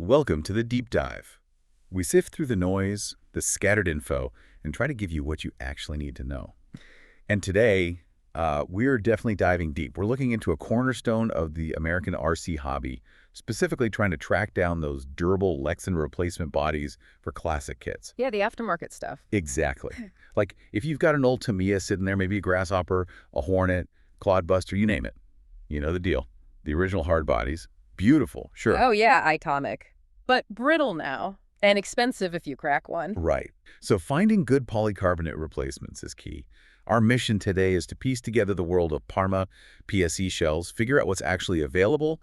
Welcome to the Deep Dive. We sift through the noise, the scattered info, and try to give you what you actually need to know. And today, we're definitely diving deep. We're looking into a cornerstone of the American RC hobby, specifically trying to track down those durable Lexan replacement bodies for classic kits. Yeah, the aftermarket stuff. Exactly. Like if you've got an old Tamiya sitting there, maybe a Grasshopper, a Hornet, Clodbuster, you name it. You know the deal. The original hard bodies. Beautiful, sure. Oh yeah, iconic. But brittle now, and expensive if you crack one. Right. So finding good polycarbonate replacements is key. Our mission today is to piece together the world of Parma PSE shells, figure out what's actually available,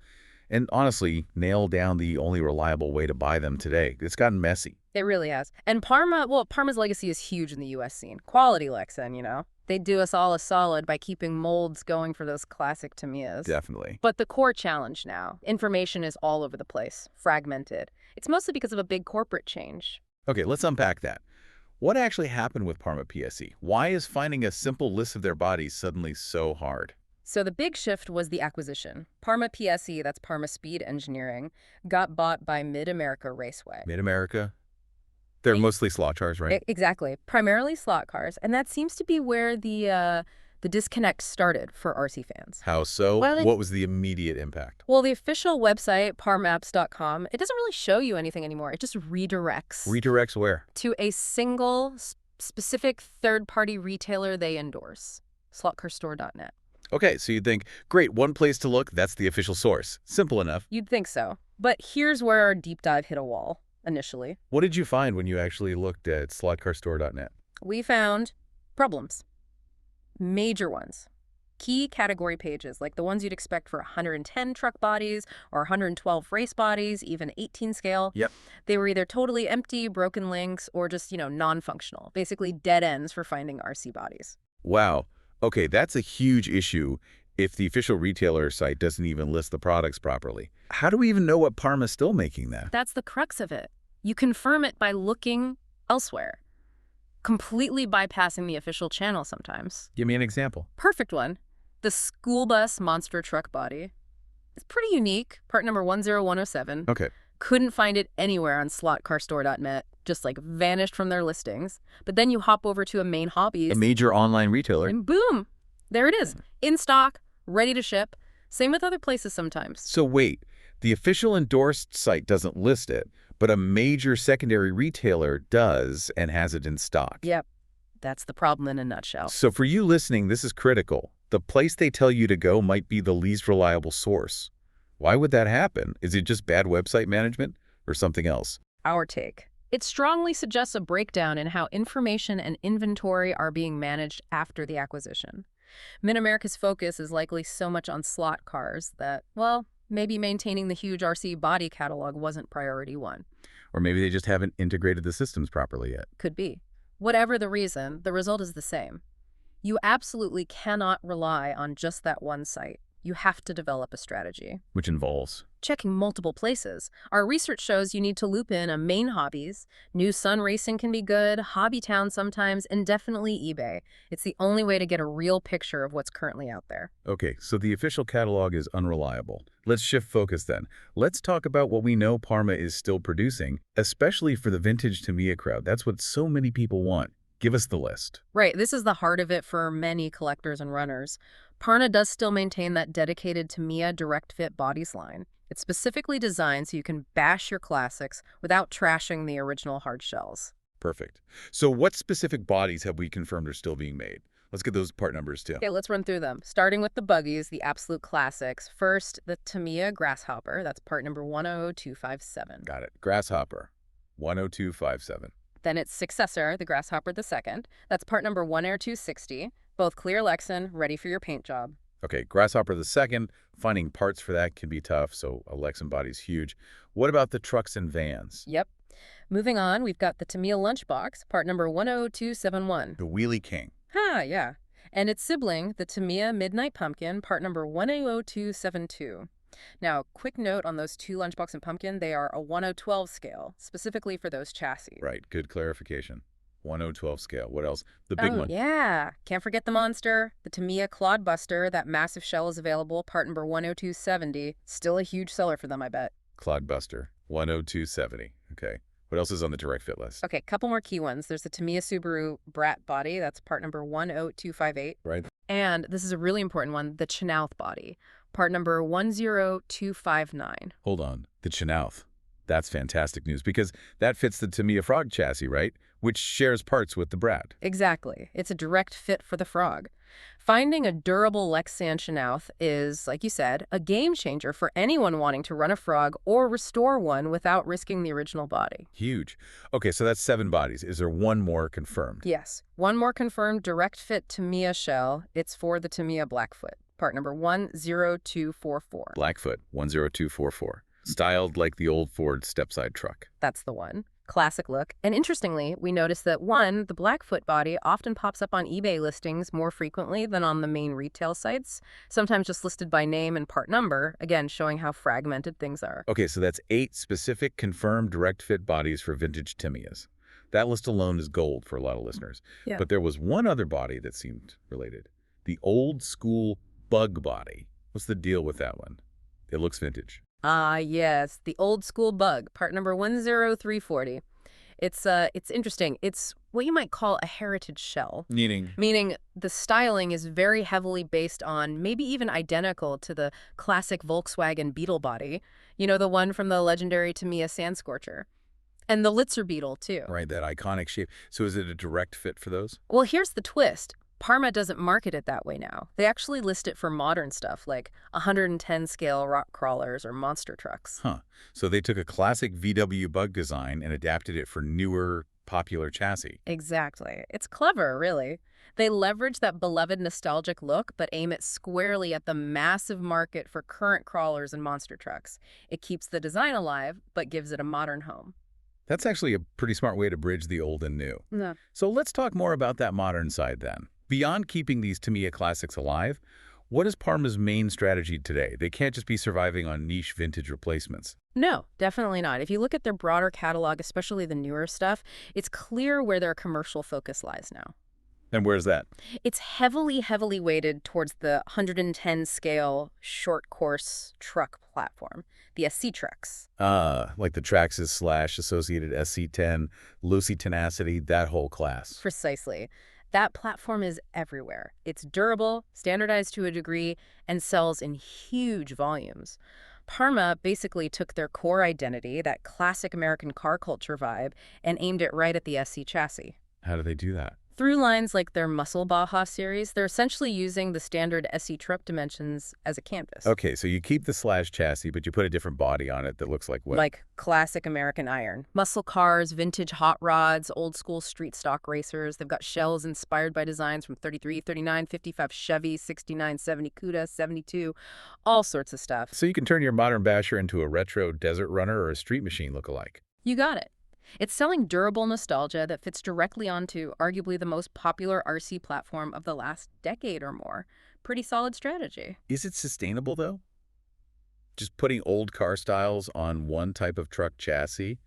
and honestly, nail down the only reliable way to buy them today. It's gotten messy. It really has. And Parma's legacy is huge in the U.S. scene. Quality Lexan, you know. They do us all a solid by keeping molds going for those classic Tamiyas. Definitely. But the core challenge now, information is all over the place, fragmented. It's mostly because of a big corporate change. Okay, let's unpack that. What actually happened with Parma PSE? Why is finding a simple list of their bodies suddenly so hard? So the big shift was the acquisition. Parma PSE, that's Parma Speed Engineering, got bought by Mid-America Raceway. Mid-America? They're mostly slot cars, right? Exactly. Primarily slot cars. And that seems to be where the disconnect started for RC fans. How so? Well, What was the immediate impact? Well, the official website, parmaps.com, it doesn't really show you anything anymore. It just redirects. Redirects where? To a single, specific third-party retailer they endorse, slotcarstore.net. Okay, so you'd think, great, one place to look, that's the official source. Simple enough. You'd think so. But here's where our deep dive hit a wall, initially. What did you find when you actually looked at slotcarstore.net? We found problems. Major ones. Key category pages, like the ones you'd expect for 110 truck bodies or 112 race bodies, even 18 scale. Yep. They were either totally empty, broken links, or just, non-functional. Basically dead ends for finding RC bodies. Wow. Okay, that's a huge issue if the official retailer site doesn't even list the products properly. How do we even know what Parma's still making that? That's the crux of it. You confirm it by looking elsewhere, completely bypassing the official channel sometimes. Give me an example. Perfect one. The school bus monster truck body. It's pretty unique, part number 10107. Okay. Couldn't find it anywhere on slotcarstore.net, just vanished from their listings. But then you hop over to a main hobbies. A major online retailer. And boom, there it is. In stock, ready to ship. Same with other places sometimes. So wait, the official endorsed site doesn't list it, but a major secondary retailer does and has it in stock. Yep, that's the problem in a nutshell. So for you listening, this is critical. The place they tell you to go might be the least reliable source. Why would that happen? Is it just bad website management or something else? Our take. It strongly suggests a breakdown in how information and inventory are being managed after the acquisition. Mid-America's focus is likely so much on slot cars that, well, maybe maintaining the huge RC body catalog wasn't priority one. Or maybe they just haven't integrated the systems properly yet. Could be. Whatever the reason, the result is the same. You absolutely cannot rely on just that one site. You have to develop a strategy. Which involves? Checking multiple places. Our research shows you need to loop in a main hobbies. New Sun Racing can be good, Hobbytown sometimes, and definitely eBay. It's the only way to get a real picture of what's currently out there. Okay, so the official catalog is unreliable. Let's shift focus then. Let's talk about what we know Parma is still producing, especially for the vintage Tamiya crowd. That's what so many people want. Give us the list. Right, this is the heart of it for many collectors and runners. Parma does still maintain that dedicated Tamiya direct fit bodies line. It's specifically designed so you can bash your classics without trashing the original hard shells. Perfect. So what specific bodies have we confirmed are still being made? Let's get those part numbers too. Okay, let's run through them. Starting with the buggies, the absolute classics. First, the Tamiya Grasshopper. That's part number 100257. Got it. Grasshopper, 10257. Then its successor, the Grasshopper II. That's part number 10260. Both clear Lexan, ready for your paint job. Okay, Grasshopper II, finding parts for that can be tough, so a Lexan body's huge. What about the trucks and vans? Yep. Moving on, we've got the Tamiya Lunchbox, part number 10271. The Wheelie King. Yeah. And its sibling, the Tamiya Midnight Pumpkin, part number 10272. Now, quick note on those two Lunchbox and Pumpkin, they are a 1012 scale, specifically for those chassis. Right, good clarification. 1012 scale. What else? The big one. Yeah. Can't forget the monster, the Tamiya Clodbuster. That massive shell is available, part number 10270. Still a huge seller for them, I bet. Clodbuster, 10270. Okay. What else is on the direct fit list? Okay, couple more key ones. There's the Tamiya Subaru Brat body. That's part number 10258. Right. And this is a really important one, the Chenoweth body, part number 10259. Hold on. The Chenoweth. That's fantastic news because that fits the Tamiya Frog chassis, right? Which shares parts with the Brat. Exactly. It's a direct fit for the Frog. Finding a durable Lexan Chenoweth is, like you said, a game changer for anyone wanting to run a Frog or restore one without risking the original body. Huge. Okay, so that's 7 bodies. Is there one more confirmed? Yes. One more confirmed direct fit Tamiya shell. It's for the Tamiya Blackfoot, part number 10244. Blackfoot, 10244. Styled like the old Ford stepside truck. That's the one. Classic look. And interestingly, we noticed that the Blackfoot body often pops up on eBay listings more frequently than on the main retail sites, sometimes just listed by name and part number, again, showing how fragmented things are. Okay, so that's 8 specific confirmed direct fit bodies for vintage Tamiyas. That list alone is gold for a lot of listeners. Yeah. But there was one other body that seemed related. The old school bug body. What's the deal with that one? It looks vintage. Yes, the old school bug, part number 10340. It's interesting. It's what you might call a heritage shell. Meaning the styling is very heavily based on, maybe even identical to the classic Volkswagen Beetle body. You know, the one from the legendary Tamiya Sandscorcher. And the Litzer Beetle, too. Right, that iconic shape. So is it a direct fit for those? Well, here's the twist. Parma doesn't market it that way now. They actually list it for modern stuff like 110 scale rock crawlers or monster trucks. Huh. So they took a classic VW bug design and adapted it for newer, popular chassis. Exactly. It's clever, really. They leverage that beloved nostalgic look, but aim it squarely at the massive market for current crawlers and monster trucks. It keeps the design alive, but gives it a modern home. That's actually a pretty smart way to bridge the old and new. Yeah. So let's talk more about that modern side then. Beyond keeping these Tamiya classics alive, what is Parma's main strategy today? They can't just be surviving on niche vintage replacements. No, definitely not. If you look at their broader catalog, especially the newer stuff, it's clear where their commercial focus lies now. And where's that? It's heavily weighted towards the 110 scale short course truck platform, the SC trucks. Like the Traxxas / Associated SC10, Lucy Tenacity, that whole class. Precisely. That platform is everywhere. It's durable, standardized to a degree, and sells in huge volumes. Parma basically took their core identity, that classic American car culture vibe, and aimed it right at the SC chassis. How do they do that? Through lines like their Muscle Baja series, they're essentially using the standard SE truck dimensions as a canvas. Okay, so you keep the / chassis, but you put a different body on it that looks like what? Like classic American iron. Muscle cars, vintage hot rods, old school street stock racers. They've got shells inspired by designs from 33, 39, 55 Chevy, 69, 70 Cuda, 72, all sorts of stuff. So you can turn your modern basher into a retro desert runner or a street machine lookalike. You got it. It's selling durable nostalgia that fits directly onto arguably the most popular RC platform of the last decade or more. Pretty solid strategy. Is it sustainable, though? Just putting old car styles on one type of truck chassis?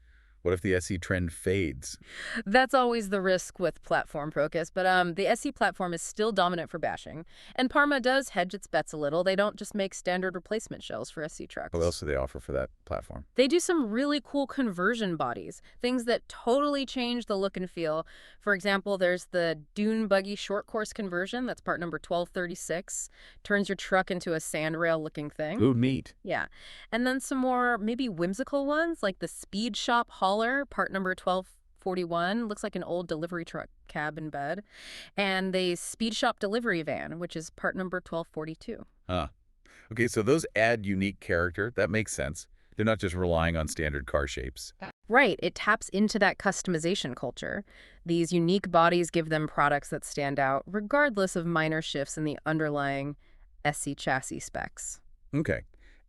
What if the SE trend fades? That's always the risk with platform focus, but the SE platform is still dominant for bashing. And Parma does hedge its bets a little. They don't just make standard replacement shells for SE trucks. What else do they offer for that platform? They do some really cool conversion bodies, things that totally change the look and feel. For example, there's the Dune Buggy short course conversion. That's part number 1236. Turns your truck into a sandrail looking thing. Ooh, neat. Yeah. And then some more maybe whimsical ones like the Speed Shop Hauler, part number 1241. Looks like an old delivery truck cab in bed. And the Speed Shop Delivery Van, which is part number 1242. Huh. Okay, so those add unique character. That makes sense. They're not just relying on standard car shapes. Right. It taps into that customization culture. These unique bodies give them products that stand out regardless of minor shifts in the underlying SC chassis specs. Okay.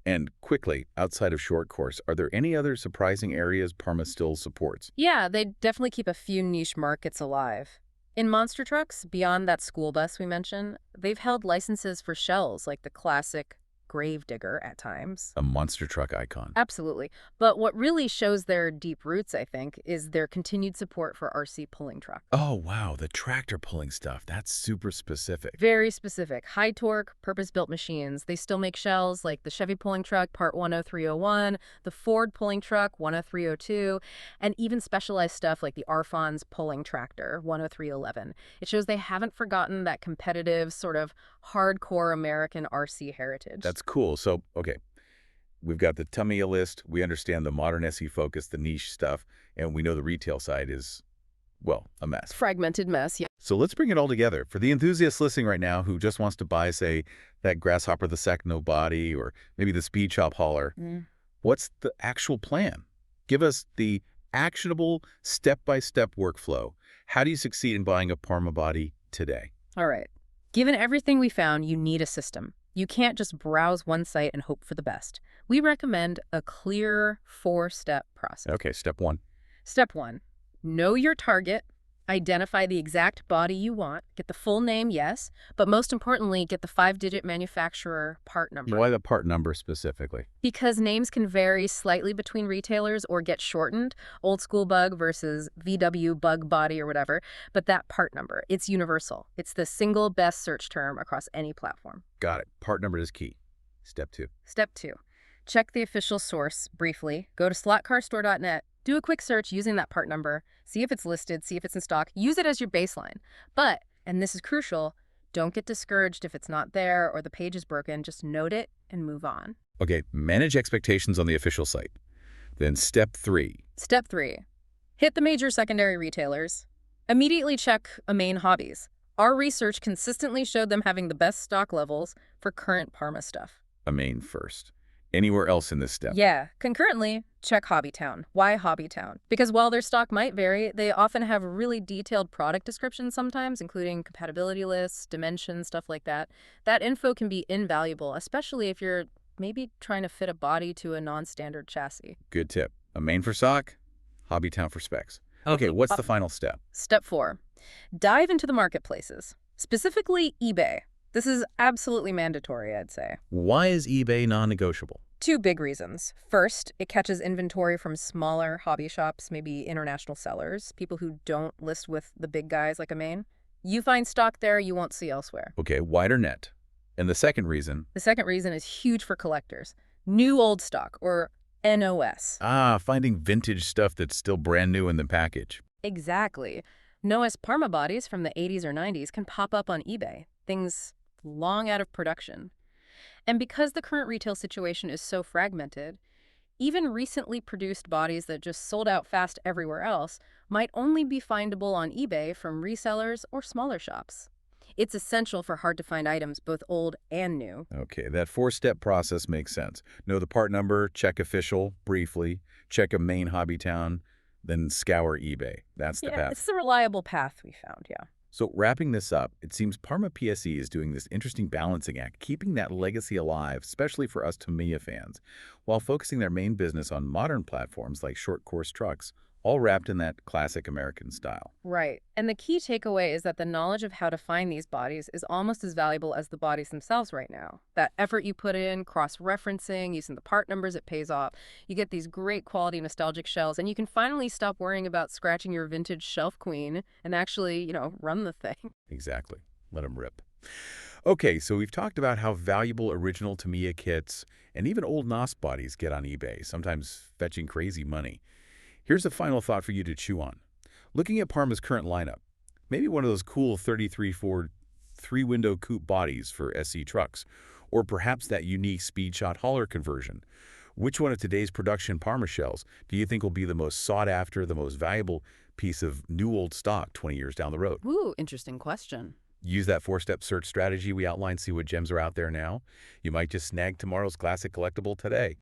And quickly, outside of short course, are there any other surprising areas Parma still supports? Yeah, they definitely keep a few niche markets alive. In monster trucks, beyond that school bus we mentioned, they've held licenses for shells like the classic gravedigger at times. A monster truck icon. Absolutely. But what really shows their deep roots, I think, is their continued support for RC pulling truck. Oh, wow, the tractor pulling stuff. That's super specific. Very specific. High torque, purpose-built machines. They still make shells like the Chevy pulling truck, Part 10301, the Ford pulling truck, 10302, and even specialized stuff like the Arfon's pulling tractor, 10311. It shows they haven't forgotten that competitive, sort of hardcore American RC heritage. That's cool. So, okay, we've got the Tamiya list. We understand the modern SE focus, the niche stuff, and we know the retail side is, well, a mess. Fragmented mess, yeah. So let's bring it all together. For the enthusiast listening right now who just wants to buy, say, that Grasshopper the Secno body or maybe the Speed Shop hauler, what's the actual plan? Give us the actionable step-by-step workflow. How do you succeed in buying a Parma body today? All right. Given everything we found, you need a system. You can't just browse one site and hope for the best. We recommend a clear 4-step process. Okay, step one. Step 1. Know your target. Identify the exact body you want. Get the full name, yes, but most importantly, get the 5-digit manufacturer part number. Why the part number specifically? Because names can vary slightly between retailers or get shortened, old school bug versus VW bug body or whatever, but that part number, it's universal. It's the single best search term across any platform. Got it. Part number is key. Step 2. Step 2. Check the official source briefly. Go to slotcarstore.net. Do a quick search using that part number. See if it's listed, see if it's in stock. Use it as your baseline. But, and this is crucial, don't get discouraged if it's not there or the page is broken. Just note it and move on. Okay, manage expectations on the official site. Then step 3. Step 3. Hit the major secondary retailers. Immediately check main hobbies. Our research consistently showed them having the best stock levels for current Parma stuff. A main first. Anywhere else in this step? Yeah. Concurrently, check Hobbytown. Why Hobbytown? Because while their stock might vary, they often have really detailed product descriptions sometimes, including compatibility lists, dimensions, stuff like that. That info can be invaluable, especially if you're maybe trying to fit a body to a non-standard chassis. Good tip. A main for stock, Hobbytown for specs. Okay, what's the final step? Step 4. Dive into the marketplaces, specifically eBay. This is absolutely mandatory, I'd say. Why is eBay non-negotiable? 2 big reasons. First, it catches inventory from smaller hobby shops, maybe international sellers, people who don't list with the big guys like a main. You find stock there you won't see elsewhere. Okay, wider net. And the second reason? The second reason is huge for collectors. New old stock, or NOS. Finding vintage stuff that's still brand new in the package. Exactly. NOS Parma bodies from the 80s or 90s can pop up on eBay. Things long out of production. And because the current retail situation is so fragmented, even recently produced bodies that just sold out fast everywhere else might only be findable on eBay from resellers or smaller shops. It's essential for hard-to-find items, both old and new. Okay, that 4-step process makes sense. Know the part number, check official briefly, check a main Hobbytown, then scour eBay. That's the path. It's the reliable path we found, yeah. So wrapping this up, it seems Parma PSE is doing this interesting balancing act, keeping that legacy alive, especially for us Tamiya fans, while focusing their main business on modern platforms like short-course trucks, all wrapped in that classic American style. Right. And the key takeaway is that the knowledge of how to find these bodies is almost as valuable as the bodies themselves right now. That effort you put in, cross-referencing, using the part numbers, it pays off. You get these great quality nostalgic shells, and you can finally stop worrying about scratching your vintage shelf queen and actually, run the thing. Exactly. Let them rip. Okay, so we've talked about how valuable original Tamiya kits and even old NOS bodies get on eBay, sometimes fetching crazy money. Here's a final thought for you to chew on. Looking at Parma's current lineup, maybe one of those cool 33 Ford 3-window coupe bodies for SE trucks, or perhaps that unique speed shot hauler conversion. Which one of today's production Parma shells do you think will be the most sought after, the most valuable piece of new old stock 20 years down the road? Ooh, interesting question. Use that 4-step search strategy we outlined, see what gems are out there now. You might just snag tomorrow's classic collectible today.